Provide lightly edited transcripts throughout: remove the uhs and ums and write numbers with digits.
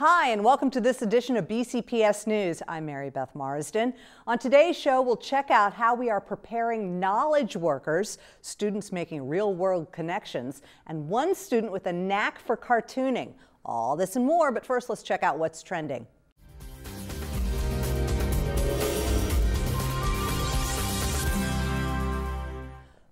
Hi, and welcome to this edition of BCPS News. I'm Mary Beth Marsden. On today's show, we'll check out how we are preparing knowledge workers, students making real-world connections, and one student with a knack for cartooning. All this and more, but first let's check out what's trending.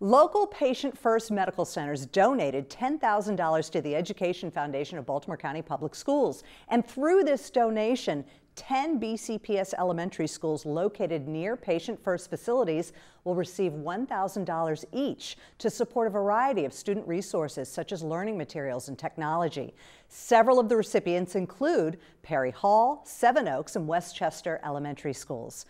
Local patient-first medical centers donated $10,000 to the Education Foundation of Baltimore County Public Schools. And through this donation, 10 BCPS elementary schools located near patient-first facilities will receive $1,000 each to support a variety of student resources such as learning materials and technology. Several of the recipients include Perry Hall, Seven Oaks, and Westchester Elementary Schools.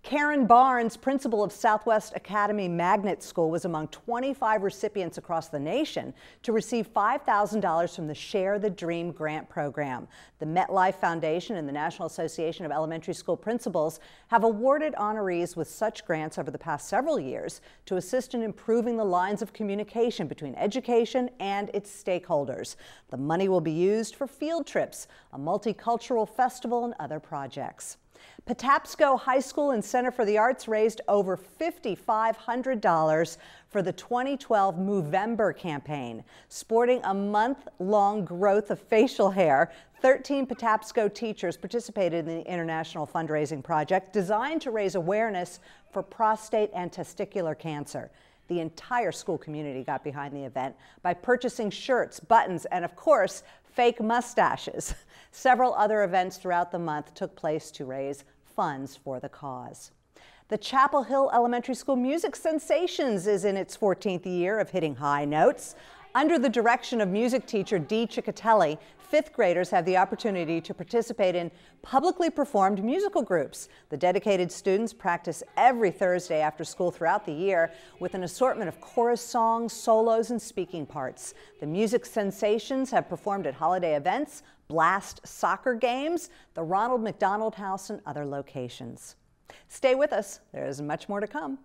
Karen Barnes, principal of Southwest Academy Magnet School, was among 25 recipients across the nation to receive $5,000 from the Share the Dream grant program. The MetLife Foundation and the National Association of Elementary School Principals have awarded honorees with such grants over the past several years to assist in improving the lines of communication between education and its stakeholders. The money will be used for field trips, a multicultural festival, and other projects. Patapsco High School and Center for the Arts raised over $5,500 for the 2012 Movember campaign. Sporting a month-long growth of facial hair, 13 Patapsco teachers participated in the international fundraising project designed to raise awareness for prostate and testicular cancer. The entire school community got behind the event by purchasing shirts, buttons, and of course, fake mustaches. Several other events throughout the month took place to raise funds for the cause. The Chapel Hill Elementary School Music Sensations is in its 14th year of hitting high notes. Under the direction of music teacher Dee Ciccatelli, fifth graders have the opportunity to participate in publicly performed musical groups. The dedicated students practice every Thursday after school throughout the year with an assortment of chorus songs, solos, and speaking parts. The Music Sensations have performed at holiday events, Blast soccer games, the Ronald McDonald House, and other locations. Stay with us. There is much more to come.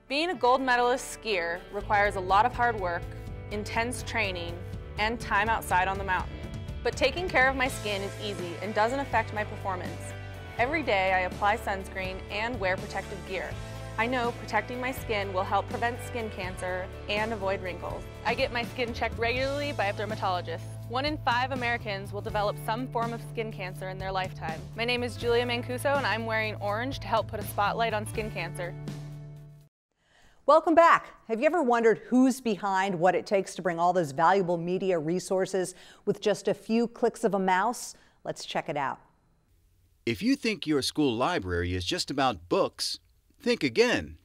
Being a gold medalist skier requires a lot of hard work, intense training, and time outside on the mountain. But taking care of my skin is easy and doesn't affect my performance. Every day I apply sunscreen and wear protective gear. I know protecting my skin will help prevent skin cancer and avoid wrinkles. I get my skin checked regularly by a dermatologist. 1 in 5 Americans will develop some form of skin cancer in their lifetime. My name is Julia Mancuso and I'm wearing orange to help put a spotlight on skin cancer. Welcome back. Have you ever wondered who's behind what it takes to bring all those valuable media resources with just a few clicks of a mouse? Let's check it out. If you think your school library is just about books, think again.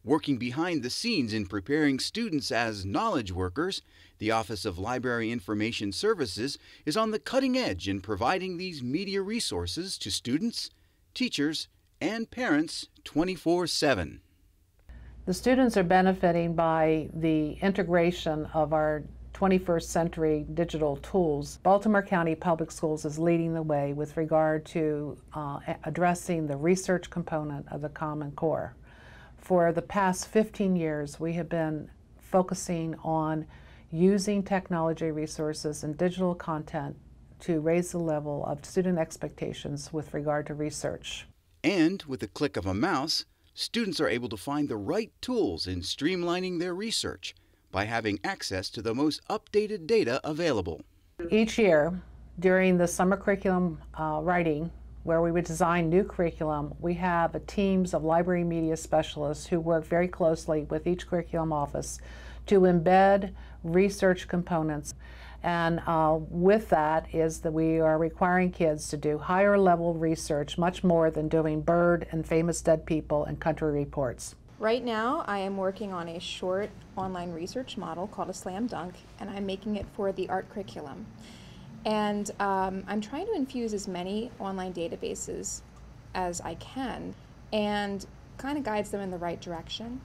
Working behind the scenes in preparing students as knowledge workers, the Office of Library Information Services is on the cutting edge in providing these media resources to students, teachers, and parents 24/7. The students are benefiting by the integration of our 21st century digital tools. Baltimore County Public Schools is leading the way with regard to addressing the research component of the Common Core. For the past 15 years, we have been focusing on using technology resources and digital content to raise the level of student expectations with regard to research. And with the click of a mouse, students are able to find the right tools in streamlining their research by having access to the most updated data available. Each year, during the summer curriculum writing, where we would design new curriculum, we have teams of library media specialists who work very closely with each curriculum office to embed research components. And with that is that we are requiring kids to do higher level research, much more than doing bird and famous dead people and country reports. Right now I am working on a short online research model called a slam dunk, and I'm making it for the art curriculum. And I'm trying to infuse as many online databases as I can and kind of guides them in the right direction.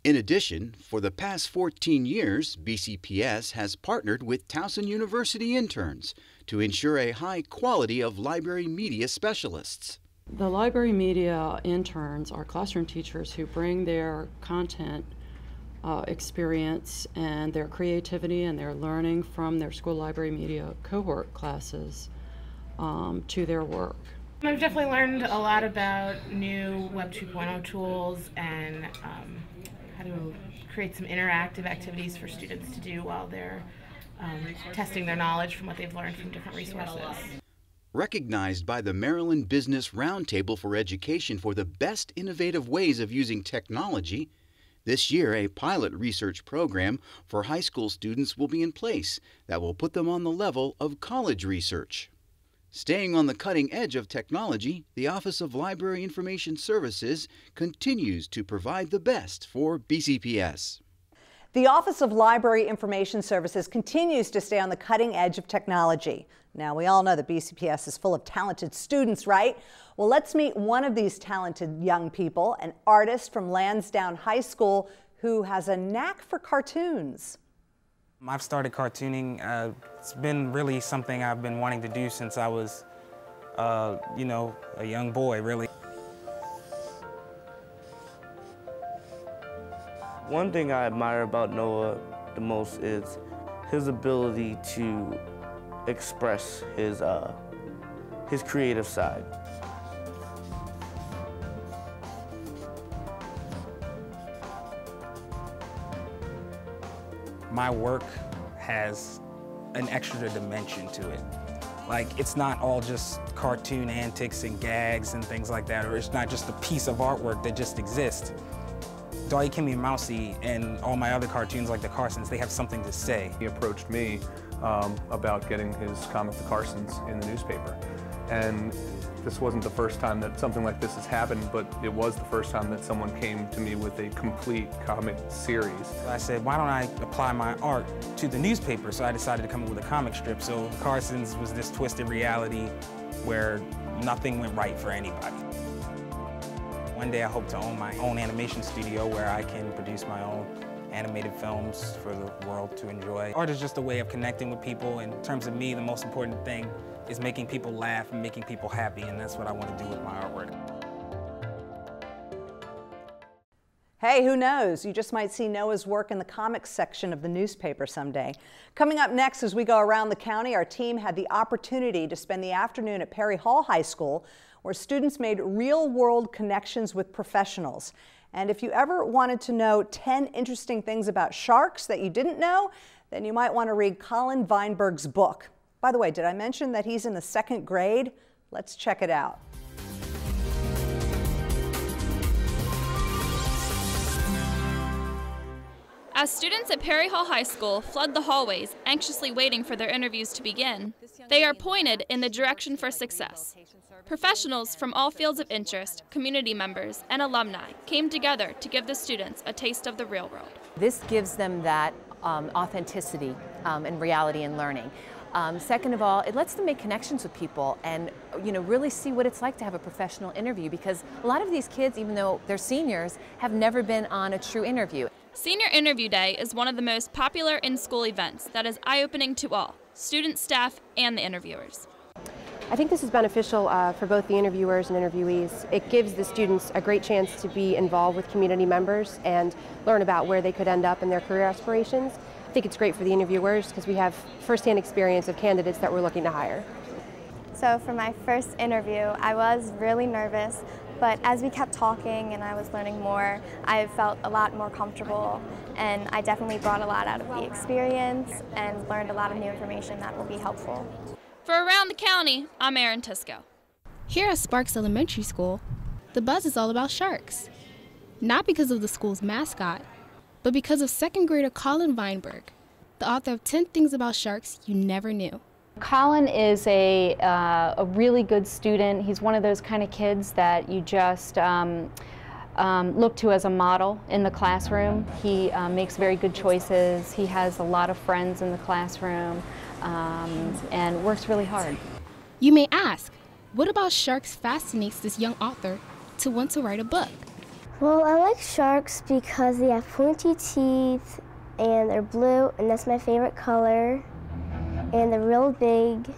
In addition, for the past 14 years, BCPS has partnered with Towson University interns to ensure a high quality of library media specialists. The library media interns are classroom teachers who bring their content experience and their creativity and their learning from their school library media cohort classes to their work. I've definitely learned a lot about new Web 2.0 tools and how to create some interactive activities for students to do while they're testing their knowledge from what they've learned from different resources. Recognized by the Maryland Business Roundtable for Education for the best innovative ways of using technology, this year a pilot research program for high school students will be in place that will put them on the level of college research. Staying on the cutting edge of technology, the Office of Library Information Services continues to provide the best for BCPS. The Office of Library Information Services continues to stay on the cutting edge of technology. Now, we all know that BCPS is full of talented students, right? Well, let's meet one of these talented young people, an artist from Lansdowne High School who has a knack for cartoons. I've started cartooning. It's been really something I've been wanting to do since I was, a young boy, really. One thing I admire about Noah the most is his ability to express his creative side. My work has an extra dimension to it. Like, it's not all just cartoon antics and gags and things like that, or it's not just a piece of artwork that just exists. Doggy Kimmy and Mousy and all my other cartoons like the Carsons, they have something to say. He approached me about getting his comic The Carsons in the newspaper. And this wasn't the first time that something like this has happened, but it was the first time that someone came to me with a complete comic series. I said, why don't I apply my art to the newspaper? So I decided to come up with a comic strip. So The Carsons was this twisted reality where nothing went right for anybody. One day I hope to own my own animation studio where I can produce my own animated films for the world to enjoy. Art is just a way of connecting with people. In terms of me, the most important thing is making people laugh and making people happy, and that's what I want to do with my artwork. Hey, who knows? You just might see Noah's work in the comics section of the newspaper someday. Coming up next, as we go around the county, our team had the opportunity to spend the afternoon at Perry Hall High School, where students made real-world connections with professionals. And if you ever wanted to know 10 interesting things about sharks that you didn't know, then you might want to read Colin Weinberg's book. By the way, did I mention that he's in the 2nd grade? Let's check it out. As students at Perry Hall High School flood the hallways, anxiously waiting for their interviews to begin, they are pointed in the direction for success. Professionals from all fields of interest, community members, and alumni came together to give the students a taste of the real world. This gives them that authenticity and reality in learning. Second of all, it lets them make connections with people and really see what it's like to have a professional interview, because a lot of these kids, even though they're seniors, have never been on a true interview. Senior Interview Day is one of the most popular in-school events that is eye-opening to all, students, staff, and the interviewers. I think this is beneficial for both the interviewers and interviewees. It gives the students a great chance to be involved with community members and learn about where they could end up in their career aspirations. I think it's great for the interviewers because we have firsthand experience of candidates that we're looking to hire. So for my first interview, I was really nervous, but as we kept talking and I was learning more, I felt a lot more comfortable, and I definitely brought a lot out of the experience and learned a lot of new information that will be helpful. For Around the County, I'm Erin Tisco. Here at Sparks Elementary School, the buzz is all about sharks. Not because of the school's mascot, but because of 2nd grader Colin Weinberg, the author of 10 Things About Sharks You Never Knew. Colin is a really good student. He's one of those kind of kids that you just look to as a model in the classroom. He makes very good choices. He has a lot of friends in the classroom and works really hard. You may ask, what about sharks fascinates this young author to want to write a book? Well, I like sharks because they have pointy teeth and they're blue, and that's my favorite color, and they're real big.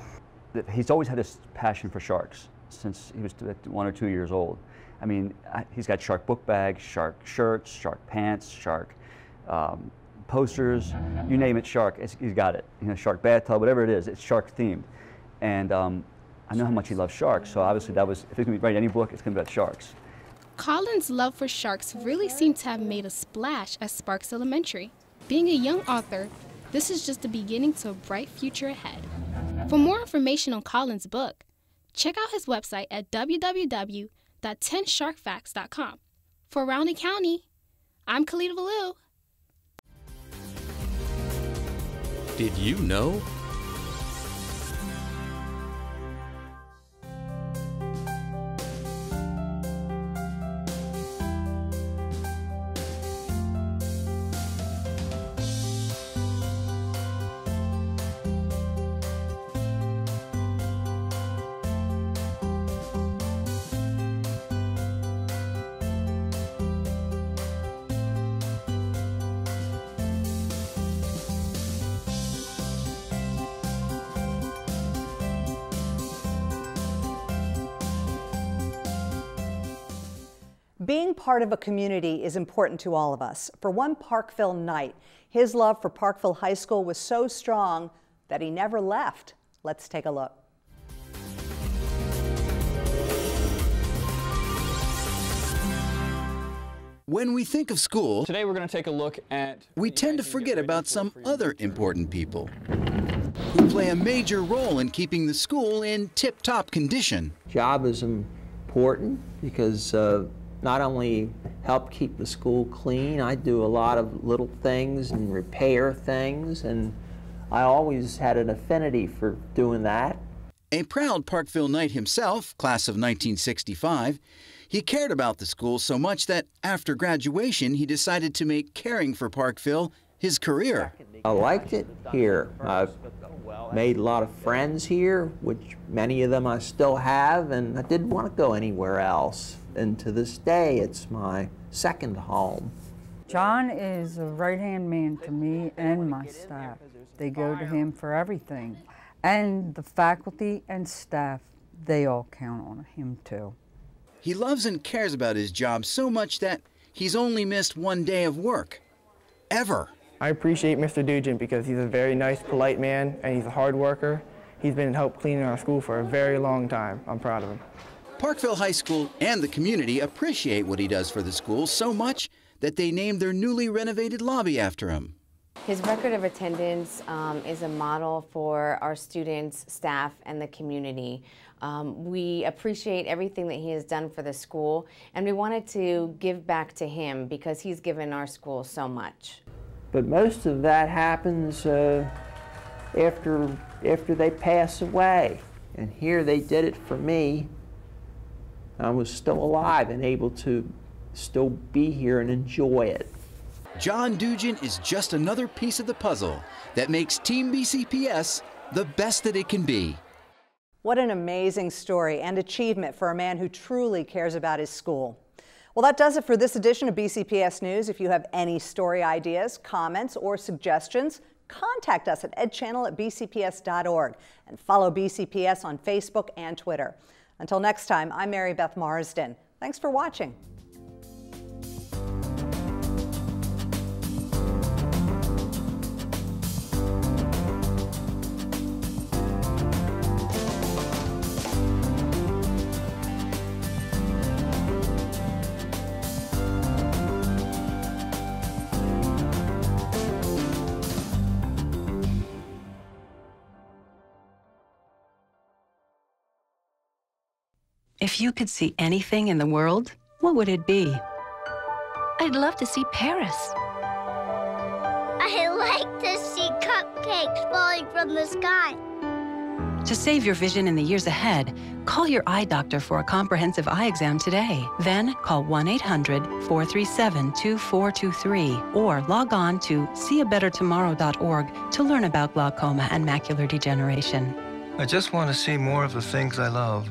He's always had this passion for sharks since he was 1 or 2 years old. I mean, he's got shark book bags, shark shirts, shark pants, shark posters, you name it, shark, he's got it. Shark bathtub, whatever it is, it's shark themed. And I know how much he loves sharks, so obviously that was, if he's going to write any book, it's going to be about sharks. Colin's love for sharks really seemed to have made a splash at Sparks Elementary. Being a young author, this is just the beginning to a bright future ahead. For more information on Colin's book, check out his website at www.10sharkfacts.com. For Rounding County, I'm Khalida Valou. Did you know? Being part of a community is important to all of us. For one Parkville Knight, his love for Parkville High School was so strong that he never left. Let's take a look. When we think of school, today we're going to take a look at, we tend to forget about some other important people who play a major role in keeping the school in tip-top condition. Job is important because not only help keep the school clean, I do a lot of little things and repair things, and I always had an affinity for doing that. A proud Parkville Knight himself, class of 1965, he cared about the school so much that after graduation he decided to make caring for Parkville his career. I liked it here. I've made a lot of friends here, which many of them I still have, and I didn't want to go anywhere else. And to this day, it's my second home. John is a right-hand man to me and my staff. They go to him for everything. And the faculty and staff, they all count on him too. He loves and cares about his job so much that he's only missed one day of work, ever. I appreciate Mr. Dugin because he's a very nice, polite man, and he's a hard worker. He's been helping cleaning our school for a very long time. I'm proud of him. Parkville High School and the community appreciate what he does for the school so much that they named their newly renovated lobby after him. His record of attendance is a model for our students, staff, and the community. We appreciate everything that he has done for the school, and we wanted to give back to him because he's given our school so much. But most of that happens after they pass away. And here they did it for me. I was still alive and able to still be here and enjoy it. John Dugin is just another piece of the puzzle that makes Team BCPS the best that it can be. What an amazing story and achievement for a man who truly cares about his school. Well, that does it for this edition of BCPS News. If you have any story ideas, comments, or suggestions, contact us at edchannel@bcps.org and follow BCPS on Facebook and Twitter. Until next time, I'm Mary Beth Marsden. Thanks for watching. If you could see anything in the world, what would it be? I'd love to see Paris. I like to see cupcakes falling from the sky. To save your vision in the years ahead, call your eye doctor for a comprehensive eye exam today. Then call 1-800-437-2423 or log on to seeabettertomorrow.org to learn about glaucoma and macular degeneration. I just want to see more of the things I love.